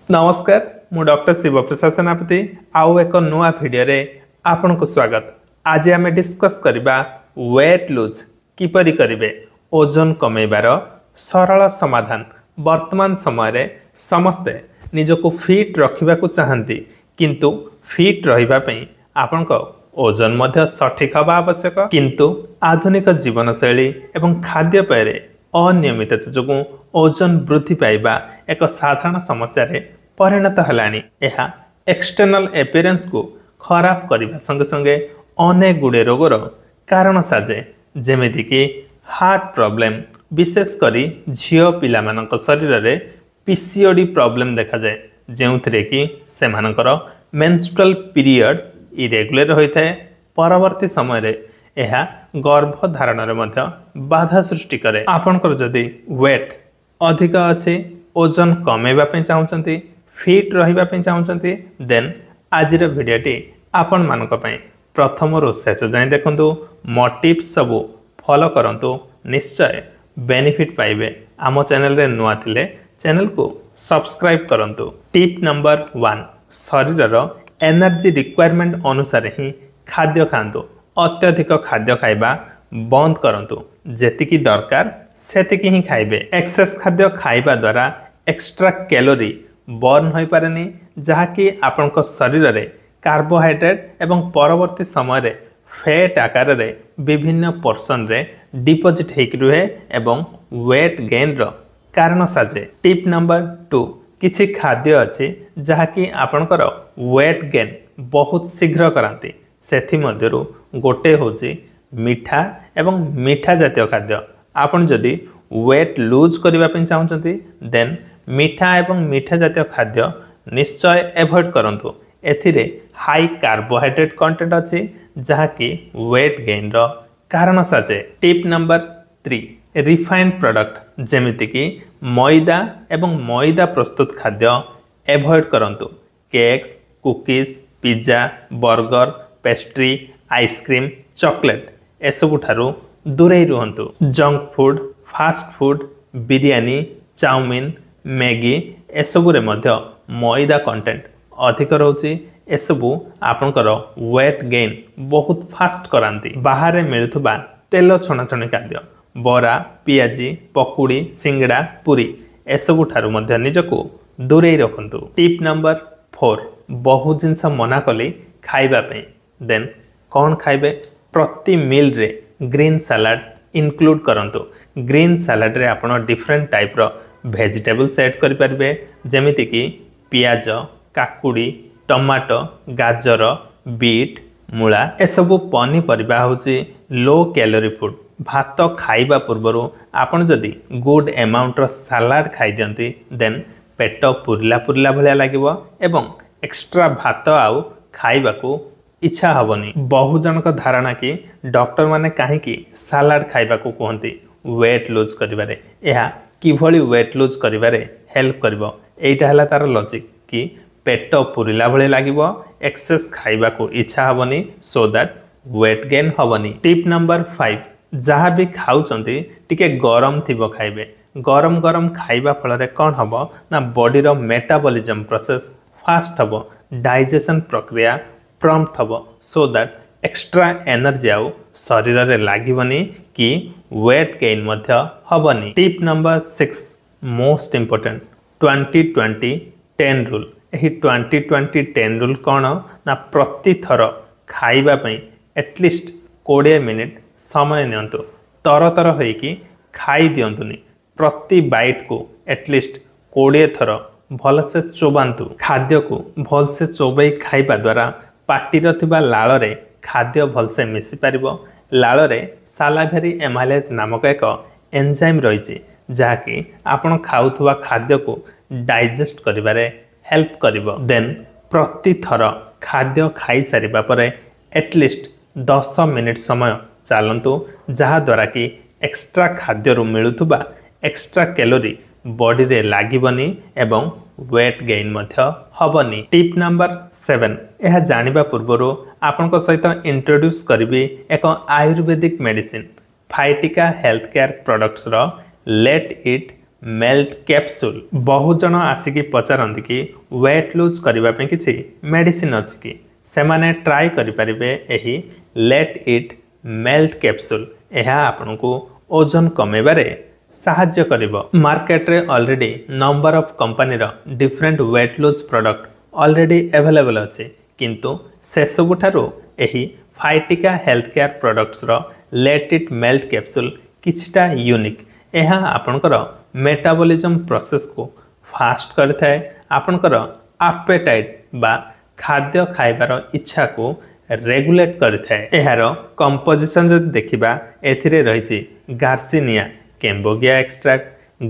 नमस्कार मु डॉक्टर शिव प्रसाद सेनापति आउ एक नुआ वीडियो रे आपन को स्वागत। आज आम डिस्कस करबा वेट लूज किपरि करिवे ओजन कमेबार सरल समाधान। वर्तमान समय रे समस्ते निजको फिट रखिबा को चाहंती किंतु फिट रहिबा पई आपन को ओजन मध्य सठिक हवा आवश्यक किंतु आधुनिक जीवन शैली एवं खाद्य पेय अनियमितता जोगु ओजन वृद्धि पाइबा एक साधारण समस्या रे परिणत हलानी। यह एक्सटर्नल एपियरेंस को खराब करने संगे संगे अनेक गुड़े रोगर कारण साजे, जेमिति कि हार्ट प्रॉब्लम, विशेष करी झियो पिला मानक शरीर रे पीसीओडी प्रॉब्लम देखा जाए, जेउथरे कि सेमानकर मेंस्ट्रुअल पीरियड इरेगुलर होता है। परवर्ती समय रे यह गर्भधारण रे मध्य बाधा सृष्टि करे। आपनकर जदि वेट अधिक अच्छे, ओजन कमेबा पे चाहउचंती, फिट रहिबा पे चाहउचंती, देन आज भिडियोटी आपण मानक पई प्रथम रु शेष जाए देखंतु। मो टिप्स सब फॉलो करंतु, निश्चय बेनिफिट पाइबे। आम चैनल रे नुआ थिले चैनल को सब्सक्राइब करंतु। टिप नंबर 1, शरीर एनर्जी रिक्वायरमेंट अनुसार ही खाद्य खांतु। अत्यधिक खाद्य खाइबा बंद करंतु, जेतिकी दरकार सेतिकी ही खाइबे। एक्सेस खाद्य खाइबा द्वारा एक्स्ट्रा कैलोरी बर्न होई पारेनी, जहाँकि आपनक शरीर रे कार्बोहाइड्रेट एवं परवर्ती समय रे फैट आकार रे विभिन्न पोर्शन रे डिपोजिट हेक रुहे एवं वेट गेन रो कारण साजे। टिप नंबर 2, किछि खाद्य अछि जहाँकि आपनकर वेट गेन बहुत शीघ्र करांती। सेथि मध्यरु गोटे होची मीठा एवं मीठा जातीय खाद्य। आपन जदि वेट लूज करबा पे चाहउचंती, देन मीठा एवं मीठा जातीय खाद्य निश्चय एवॉइड करंतु। एथिरे हाई कार्बोहाइड्रेट कंटेंट अछि, जहाँकि वेट गेन रो कारण साजे। टिप नंबर 3, रिफाइंड प्रोडक्ट जेमिति कि मैदा एवं मैदा प्रस्तुत खाद्य एवॉइड करंतु। Cakes, cookies, pizza, burger, pastry, ice cream, chocolate एसबु ठारू दूरे रुहंतु। Junk food, fast food, biryani, chow mein, Maggi एसबु रे मध्य मैदा कंटेंट अधिक रहउची। एसबु आपनकर वेट गेन बहुत फास्ट करांती। बाहर मिलुथबा तेल छणाछणी खाद्य, बरा, पियाजी, पकुड़ी, सिंगड़ा, पूरी एसबु ठारू मध्य निजको दूरे रखंतु। टिप नंबर 4, बहु जिनस मना कली खाइबा पे, देन कौन खाइबे? प्रति मील रे ग्रीन सलाड इंक्लूड करंतु। ग्रीन सलाड रे आपण डिफरेंट टाइप रो वेजिटेबल्स ऐड करि परबे, जेमिति कि पियाज, काकुड़ी, टमाटो, गाजर, बीट, मूला एसबु पनीपरिबा होची लो कैलोरी फूड। भात खाइबा पूर्वरु आपण जदि गुड अमाउंट रो सलाड खाइ दियंती, देन पेट पुरला पुरला भलिया लागिवो एवं एक्स्ट्रा भात आउ खाइबा को इच्छा हबनी। बहु जनक धारणा कि डॉक्टर माने काहे कि सलाड खाइबा को कहंती वेट लूज करिबारे। एहा किभली वेट लूज करिबारे हेल्प करबो, एटा हला तार लॉजिक कि पेट पुरिला भले लागिवो, एक्सेस खाइबा को इच्छा हबनी, सो दैट वेट गेन हबनी। टिप नंबर 5, जहाँ भी खाउचंती टिके गरम थिबो खाइबे। गरम गरम खाइबा फल रे कोन हबो ना बॉडी रो मेटाबॉलिज्म प्रोसेस फास्ट हबो, डाइजेशन प्रक्रिया प्रॉम्प्ट हबो, सो दैट एक्स्ट्रा एनर्जी आउ शरीर रे लागिवनी कि वेट गेन मध्य हबनी। Tip number 6, most important 20-20-10 rule. एही 20-20-10 रूल कोन ना प्रति थर खाइबा पई एटलिस्ट 20 मिनिट समय नियंतु। तर तर होई कि खाई दियंतुनी। प्रति बाइट को एटलिस्ट 20 थर भल से चोबांतु। खाद्य को भल से चोबई खाइबा द्वारा पाटीर थिबा लाळ रे खाद्य भल से मिसी पारिबो। लाळ रे सालाभेरी एमाइलेज नामक एक एंजाइम रहिछि, जाकी आपण खाउथुवा खाद्य को डाइजेस्ट करिबारे हेल्प करिबो। देन प्रति थर खाद्य खाई सारिबा परे एटलिस्ट 10 मिनिट समय चालंतु, जहा द्वारा कि एक्स्ट्रा खाद्य रु मिलुथुबा एक्स्ट्रा कैलोरी बॉडी रे लागिबनी एवं वेट गेन मध्य हबनी। टिप नंबर 7, यह जानिबा पूर्वरु आपनको सहित इंट्रोड्यूस करिबी एक आयुर्वेदिक मेडिसिन फाइटिका हेल्थ केयर प्रोडक्ट्स रो लेट इट मेल्ट कैप्सूल। बहुत जन आसिकी पचारती कि वेट लूज करने किसी मेडिसिन अच्छी कि सेमाने ट्राई करें यही लेट इट मेल्ट कैप्सूल। यह आपन को ओजन कमेबारे साहाय्य करिवो। मार्केट रे ऑलरेडी नंबर ऑफ कंपनी रो different weight lose product already available अच्छे, किंतु से सबुठारु एही फाइटिका हेल्थ केयर प्रोडक्ट्स रो लेट इट मेल्ट कैप्सूल किछटा यूनिक। यह आपणकर मेटाबॉलिज्म प्रोसेस को फास्ट करथाए, आपणकर एपेटाइट बा खाद्य खाइबार इच्छा को रेगुलेट करथाए। एहार कंपोजिशन जदि देखिबा एथिरे रहिछि garcinia cambogia extract,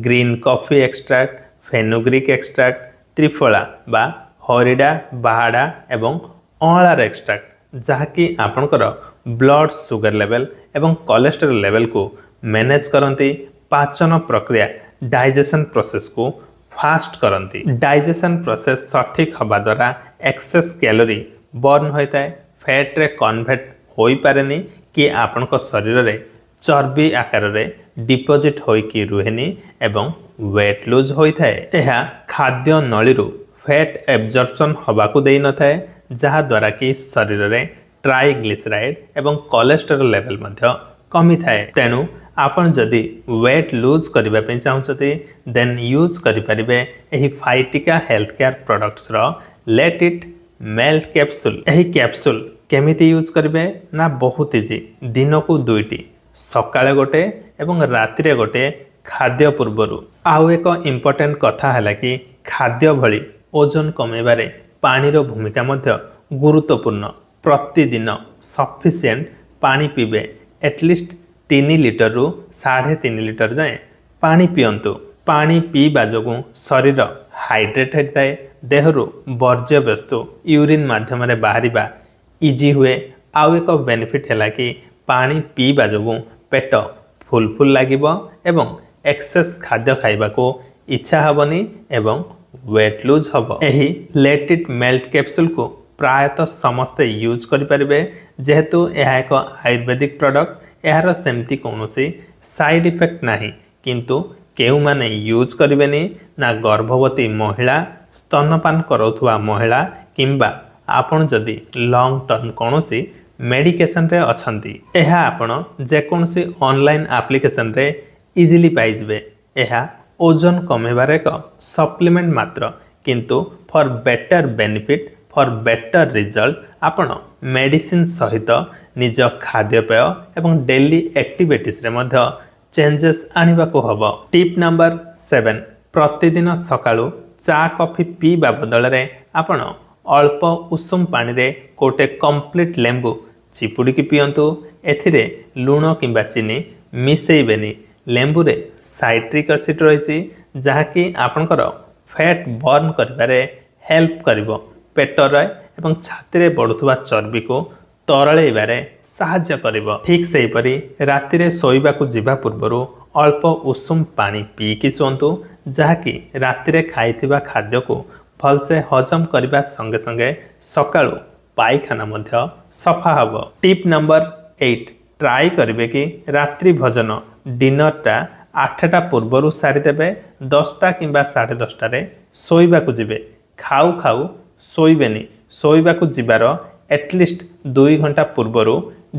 green coffee extract, fenugreek extract, triphala बा हरिडा बाहाडा एवं अँलार एक्सट्रैक्ट, जहाँकि आपणकर ब्लड सुगर लेवल एवं कोलेस्टेरोल लेवल को मैनेज करती, पाचन प्रक्रिया डाइजेशन प्रोसेस को फास्ट करती। डाइजेशन प्रोसेस सठिक हवा द्वारा एक्सेस कैलोरी बर्न होता है, फैट रे कन्वर्ट हो पारेनी कि आपण शरीर रे चर्बी आकार रे डिपोजिट होइकी रुहेनी एवं वेट लूज होता है। यह खाद्य नली रु फैट एब्जॉर्प्शन हवा को दे न थाए, जहाँ द्वारा कि शरीर रे ट्राइग्लिसराइड एवं कोलेस्टेरोल लेवल मध्य कमी थाए। तेणु आपण जदि वेट लूज करबा पे चाहउछथि देन यूज करि परिबे एही फाइटिका हेल्थ केयर प्रोडक्ट्स रो लेट इट मेल्ट कैप्सूल। एही कैप्सूल केमिति यूज करिवे ना बहुत इजी, दिन को दुईटी, सकाळे गोटे एवं रातिरे गोटे खाद्य पूर्वरु। आउ एक इम्पोर्टेंट कथा है कि खाद्य भली ओजन कमेबारे पानीर भूमिका मध्य गुरुत्वपूर्ण। प्रतिदिन सफिशिएंट पानी पीबे, एटलिस्ट 3 लिटर रु 3.5 लिटर जाए पानी पियंतु। पानी पीवा जोगु शरीर हाइड्रेट होता है, देहरु वर्ज्य वस्तु यूरिन माध्यम रे बाहरिबा इजी हुए। आउ एक बेनिफिट है कि पानी पीवा जोगु पेट फुल फुल लागिबो एवं एक्सेस खाद्य खाइबा को इच्छा हबनी एवं वेट लूज हबो। एही लेट इट मेल्ट कैप्सूल को प्रायतः समस्ते यूज करें, जेहेतु यह एक आयुर्वेदिक प्रोडक्ट। यार सेमती कौन साइड इफेक्ट नहीं, किंतु केउ माने यूज करें ना गर्भवती महिला, स्तनपान करुवा महिला किंबा आपण जदि लॉन्ग टर्म कौन मेडिकेशन रे अछंती। यह आपण जेकोसी ऑनलाइन एप्लिकेशन रे इजिली पाइबे। यह ओजन कमेबार एक सप्लीमेंट मात्र, किंतु for better benefit for better result आपण मेडिसिन सहित निज खाद्यपेय एवं डेली एक्टिविटीज रे मध्य चेंजेस आनिबा को हबो। टिप नंबर 7, प्रतिदिन सकाळु चा कॉफी पीबा बदल रे आपण अल्प उषुम पानी रे कोटे कंप्लीट लेंबू चिपुड़ी की पियंतु। एथिरे लूण किंबा चीनी मिसेइबेनी। लेंबू रे साइट्रिक एसिड रही, जहाँकि आपणकर फैट बर्न करिबारे हेल्प करिवो। पेटर एवं छाती रे बढ़ुवा चर्बी को तरळेबारे साहाय्य करिवो। ठीक सेहीपरि राति रे सोइबा को जिबा पूर्वरु अल्प उषुम पानी पीकी सुंतु, जहाँकि राति रे खाइथिबा खाद्य को भलसे हजम करबा संगे संगे सकाळु पायखाना मध्य सफा हबो। टिप नंबर 8, ट्राई करिवे कि रात्रि भोजन डिनरटा 8टा पूर्वरु सारी देबे, 10टा किंबा 10:30 रे सोइबा को जिबे। खाऊ खाऊ सोइबेनी, सोइबा को जिबार एटलिस्ट 2 घंटा पूर्वरु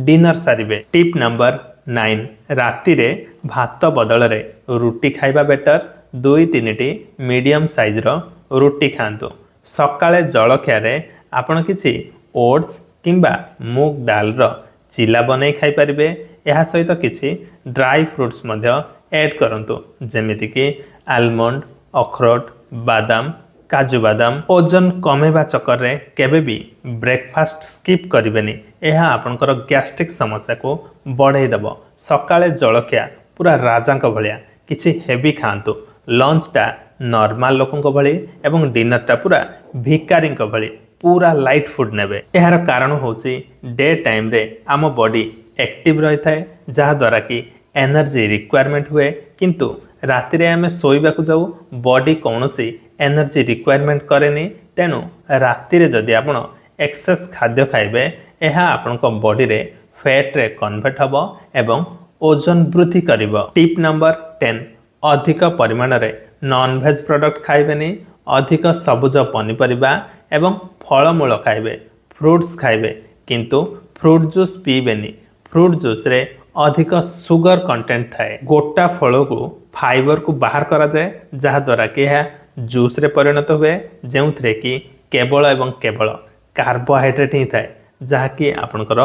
डिनर सारिबे। टिप नंबर 9, राति रे भात बदल रे रुटी खाइबा बेटर। 2-3टी मीडियम साइज रो रुटी खांतु। सकाळे जलखिया रे आपण किछि ओट्स किंबा मूग दाल रो चिला बनै खाइ परिबे। एहा सहित किछि ड्राई फ्रूट्स मध्य ऐड करंतु, जेमिति कि आलमंड, अखरोट, बादाम, काजू बादाम। ओजन कमेबा चक्कर रे केबे भी ब्रेकफास्ट स्किप करिबेनी। एहा आपनकर गैस्ट्रिक समस्या को बढ़ाई देबो। सकाळे जलखिया पूरा राजांक भलिया किछि हेवी खांतु। लंचटा नॉर्मल लोकंक भली एवं डिनरटा पूरा भिकारींक भली पूरा लाइट फूड नेबे। एहार कारण होची डे टाइम रे आम बॉडी एक्टिव रही थाए, जहा द्वारा कि एनर्जी रिक्वायरमेंट हुए, किंतु राति रे आमे सोइबा को जाऊ बॉडी कौनसी एनर्जी रिक्वायरमेंट करेनी। तेणु राति रे जदि आपण एक्सेस खाद्य खाइबे, एहा आपनक बॉडी रे फैट रे कन्वर्ट हबो एवं ओजन वृद्धि करिवो। टिप नंबर 10, अधिक परिमाण रे नॉन वेज प्रोडक्ट खाइबेनी अधिक सबुज पनीपरिबा एवं फलमूल खाइबे फ्रूट्स खाइबे किंतु फ्रूट जूस पीबेनी फ्रूट जूस रे अधिक सुगर कंटेंट थाए गोटा फल को फाइबर को बाहर करा जाए जहा द्वारा कि यह जूस रे परिणत हुए जो कि केवल एवं केवल कार्बोहाइड्रेट ही थाए जहा कि आपनकर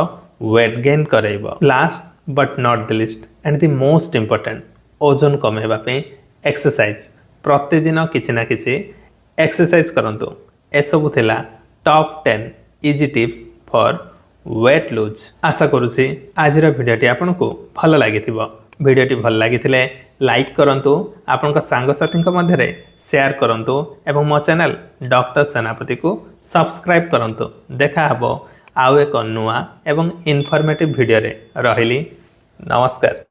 वेट गेन करेइबो। Last but not the list and the most important ओजन कमेबा पे एक्सरसाइज प्रतिदिन किछि ना किछि एक्सरसाइज करंतु ए सब थिला top 10 easy tips for weight lose. आशा करुछि आज भिडियोटी आपनको भल लागिथिबो। भिडियोटी भल लागिथिले लाइक करंतु आपनका सांगसाथी मध्य शेयर करंतु एवं मो चैनल डॉक्टर सेनापति को सब्सक्राइब करंतु। देखा हबो आउ एक नुआ एवं इनफॉर्मेटिव वीडियो रे। रहिली नमस्कार।